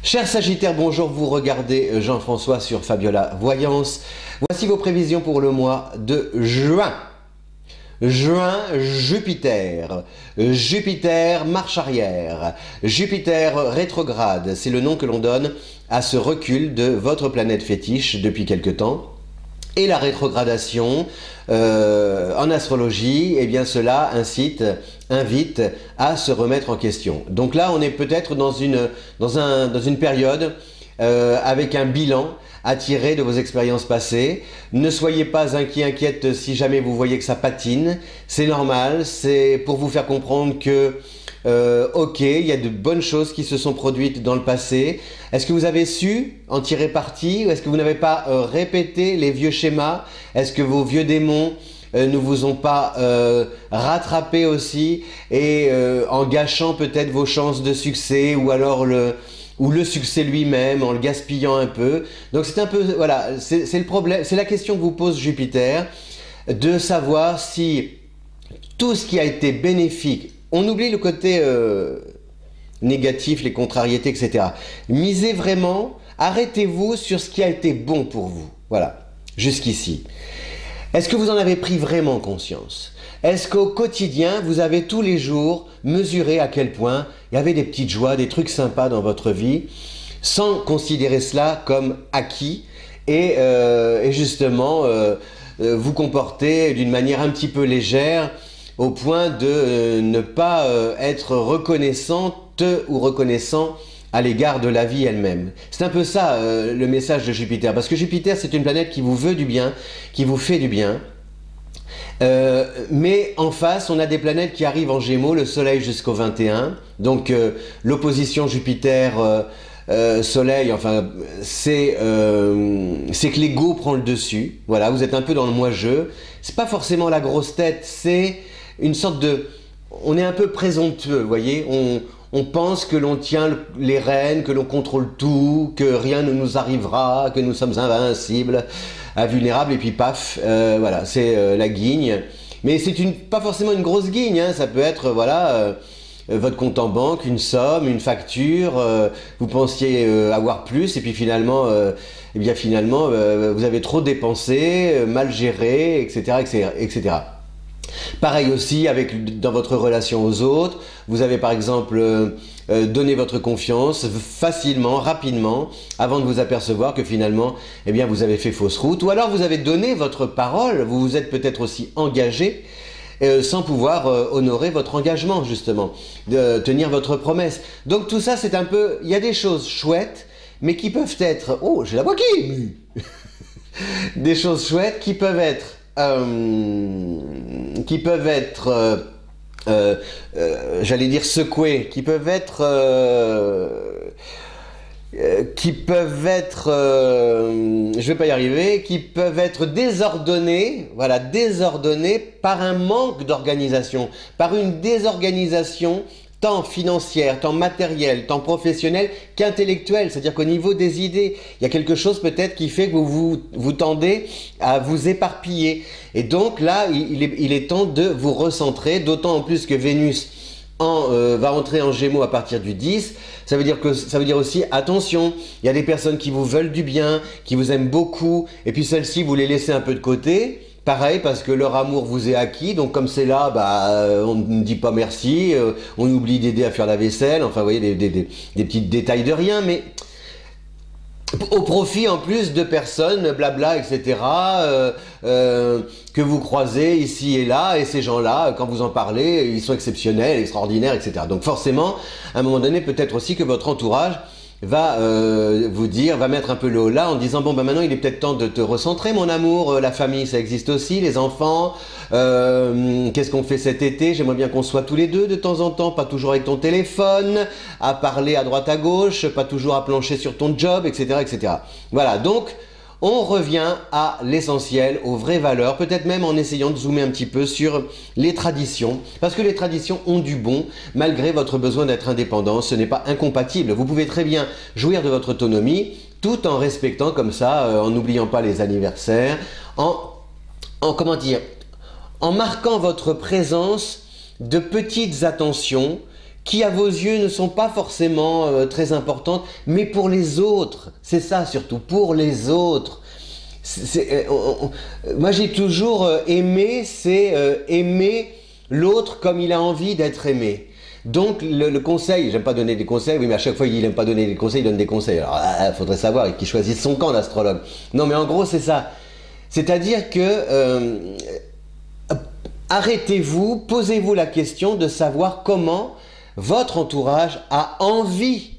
Chers Sagittaires, bonjour, vous regardez Jean-François sur Fabiola Voyance. Voici vos prévisions pour le mois de juin. Juin, Jupiter. Jupiter, marche arrière. Jupiter rétrograde, c'est le nom que l'on donne à ce recul de votre planète fétiche depuis quelque temps. Et la rétrogradation en astrologie, eh bien cela invite à se remettre en question. Donc là, on est peut-être dans une période avec un bilan à tirer de vos expériences passées. Ne soyez pas inquiète si jamais vous voyez que ça patine. C'est normal, c'est pour vous faire comprendre que ok, il y a de bonnes choses qui se sont produites dans le passé. Est-ce que vous avez su en tirer parti ou est-ce que vous n'avez pas répété les vieux schémas? Est-ce que vos vieux démons ne vous ont pas rattrapé aussi et en gâchant peut-être vos chances de succès ou alors le succès lui-même en le gaspillant un peu? Donc c'est un peu, voilà, c'est le problème, c'est la question que vous pose Jupiter, de savoir si tout ce qui a été bénéfique, on oublie le côté négatif, les contrariétés, etc. Misez vraiment, arrêtez-vous sur ce qui a été bon pour vous. Voilà, jusqu'ici. Est-ce que vous en avez pris vraiment conscience? Est-ce qu'au quotidien, vous avez tous les jours mesuré à quel point il y avait des petites joies, des trucs sympas dans votre vie, sans considérer cela comme acquis et justement vous comporter d'une manière un petit peu légère au point de ne pas être reconnaissante ou reconnaissant à l'égard de la vie elle-même. C'est un peu ça le message de Jupiter, parce que Jupiter c'est une planète qui vous veut du bien, qui vous fait du bien, mais en face on a des planètes qui arrivent en Gémeaux, le Soleil jusqu'au 21, donc l'opposition Jupiter Soleil, enfin c'est que l'ego prend le dessus. Voilà, vous êtes un peu dans le moi-je. C'est pas forcément la grosse tête, c'est une sorte de... On est un peu présomptueux, vous voyez, on pense que l'on tient les rênes, que l'on contrôle tout, que rien ne nous arrivera, que nous sommes invincibles, invulnérables, et puis paf, voilà, c'est la guigne. Mais c'est pas forcément une grosse guigne, hein, ça peut être, voilà, votre compte en banque, une somme, une facture, vous pensiez avoir plus, et puis finalement, eh bien finalement, vous avez trop dépensé, mal géré, etc., etc., etc. Pareil aussi dans votre relation aux autres, vous avez par exemple donné votre confiance facilement, rapidement, avant de vous apercevoir que finalement, eh bien, vous avez fait fausse route, ou alors vous avez donné votre parole, vous vous êtes peut-être aussi engagé, sans pouvoir honorer votre engagement justement, de tenir votre promesse. Donc tout ça c'est un peu, il y a des choses chouettes, mais qui peuvent être, oh j'ai la voix qui des choses chouettes qui peuvent être j'allais dire secouées, qui peuvent être je vais pas y arriver, qui peuvent être désordonnées, voilà, désordonnées par un manque d'organisation, par une désorganisation tant financière, tant matérielle, tant professionnelle qu'intellectuelle. C'est-à-dire qu'au niveau des idées, il y a quelque chose peut-être qui fait que vous tendez à vous éparpiller. Et donc là, il est temps de vous recentrer, d'autant en plus que Vénus va entrer en Gémeaux à partir du 10. Ça veut dire aussi, attention, il y a des personnes qui vous veulent du bien, qui vous aiment beaucoup, et puis celles-ci, vous les laissez un peu de côté. Pareil, parce que leur amour vous est acquis, donc comme c'est là, bah, on ne dit pas merci, on oublie d'aider à faire la vaisselle, enfin vous voyez, des petits détails de rien, mais au profit en plus de personnes, blabla, etc., que vous croisez ici et là, et ces gens-là, quand vous en parlez, ils sont exceptionnels, extraordinaires, etc. Donc forcément, à un moment donné, peut-être aussi que votre entourage va va mettre un peu le haut là en disant bon ben maintenant il est peut-être temps de te recentrer mon amour, la famille ça existe aussi, les enfants, qu'est-ce qu'on fait cet été, j'aimerais bien qu'on soit tous les deux de temps en temps, pas toujours avec ton téléphone, à parler à droite à gauche, pas toujours à plancher sur ton job, etc., etc. Voilà, donc on revient à l'essentiel, aux vraies valeurs, peut-être même en essayant de zoomer un petit peu sur les traditions, parce que les traditions ont du bon, malgré votre besoin d'être indépendant, ce n'est pas incompatible. Vous pouvez très bien jouir de votre autonomie, tout en respectant comme ça, en n'oubliant pas les anniversaires, comment dire, en marquant votre présence de petites attentions qui à vos yeux ne sont pas forcément très importantes, mais pour les autres. C'est ça surtout, pour les autres. Moi j'ai toujours aimé, c'est aimer l'autre comme il a envie d'être aimé. Donc le conseil, j'aime pas donner des conseils, oui mais à chaque fois il n'aime pas donner des conseils, il donne des conseils. Alors il faudrait savoir qu'il choisisse son camp l'astrologue. Non mais en gros c'est ça. C'est-à-dire que arrêtez-vous, posez-vous la question de savoir comment votre entourage a envie,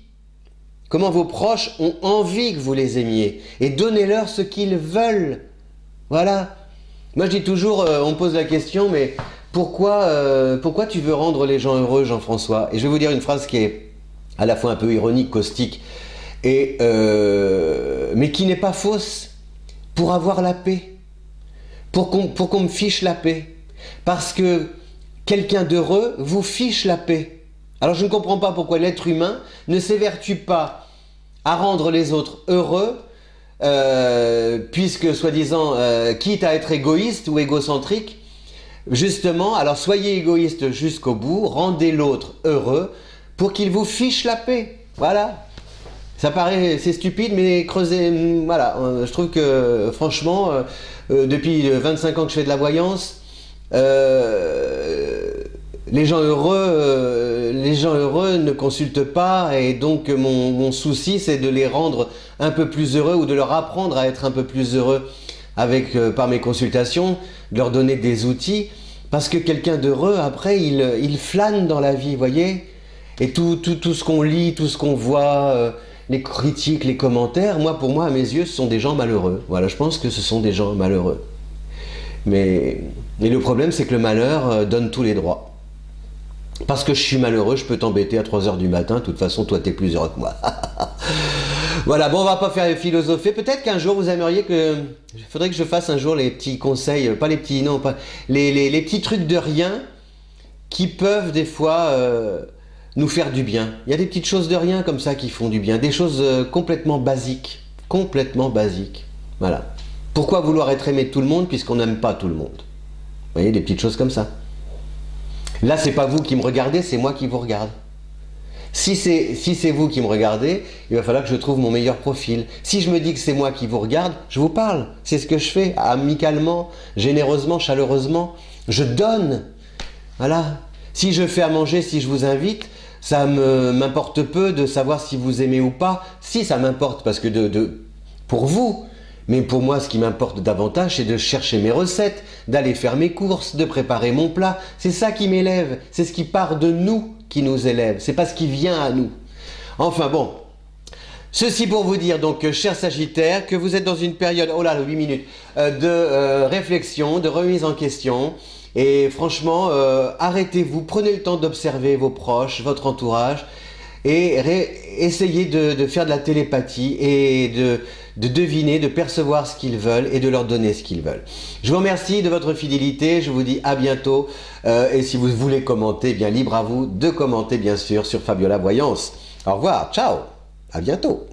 comment vos proches ont envie que vous les aimiez et donnez-leur ce qu'ils veulent. Voilà. Moi je dis toujours, on me pose la question, mais pourquoi tu veux rendre les gens heureux, Jean-François? Et je vais vous dire une phrase qui est à la fois un peu ironique, caustique, mais qui n'est pas fausse. Pour avoir la paix. Pour qu'on me fiche la paix. Parce que quelqu'un d'heureux vous fiche la paix. Alors je ne comprends pas pourquoi l'être humain ne s'évertue pas à rendre les autres heureux, puisque soi-disant, quitte à être égoïste ou égocentrique, justement, alors soyez égoïste jusqu'au bout, rendez l'autre heureux pour qu'il vous fiche la paix. Voilà. Ça paraît, c'est stupide, mais creusez, voilà. Je trouve que, franchement, depuis 25 ans que je fais de la voyance, les gens heureux ne consultent pas, et donc mon souci, c'est de les rendre un peu plus heureux ou de leur apprendre à être un peu plus heureux par mes consultations, de leur donner des outils, parce que quelqu'un d'heureux, après, il flâne dans la vie, vous voyez, et tout ce qu'on lit, tout ce qu'on voit, les critiques, les commentaires, pour moi, à mes yeux, ce sont des gens malheureux. Voilà, je pense que ce sont des gens malheureux. Mais le problème, c'est que le malheur donne tous les droits. Parce que je suis malheureux, je peux t'embêter à 3 h du matin, de toute façon, toi, t'es plus heureux que moi. Voilà, bon, on va pas faire philosopher. Peut-être qu'un jour, vous aimeriez que... Il faudrait que je fasse un jour les petits conseils, pas les petits, non, pas... Les petits trucs de rien qui peuvent, des fois... nous faire du bien. Il y a des petites choses de rien comme ça qui font du bien, des choses complètement basiques, voilà. Pourquoi vouloir être aimé de tout le monde puisqu'on n'aime pas tout le monde? Vous voyez, des petites choses comme ça. Là, c'est pas vous qui me regardez, c'est moi qui vous regarde. Si c'est vous qui me regardez, il va falloir que je trouve mon meilleur profil. Si je me dis que c'est moi qui vous regarde, je vous parle. C'est ce que je fais, amicalement, généreusement, chaleureusement. Je donne. Voilà. Si je fais à manger, si je vous invite, ça m'importe peu de savoir si vous aimez ou pas. Si, ça m'importe parce que pour vous, mais pour moi, ce qui m'importe davantage, c'est de chercher mes recettes, d'aller faire mes courses, de préparer mon plat. C'est ça qui m'élève. C'est ce qui part de nous qui nous élève. C'est pas ce qui vient à nous. Enfin bon. Ceci pour vous dire donc, cher Sagittaire, que vous êtes dans une période, oh là, 8 minutes, de réflexion, de remise en question. Et franchement, arrêtez-vous, prenez le temps d'observer vos proches, votre entourage, et essayez de faire de la télépathie et de deviner, de percevoir ce qu'ils veulent et de leur donner ce qu'ils veulent. Je vous remercie de votre fidélité, je vous dis à bientôt, et si vous voulez commenter, bien libre à vous de commenter bien sûr sur Fabiola Voyance. Au revoir, ciao, à bientôt.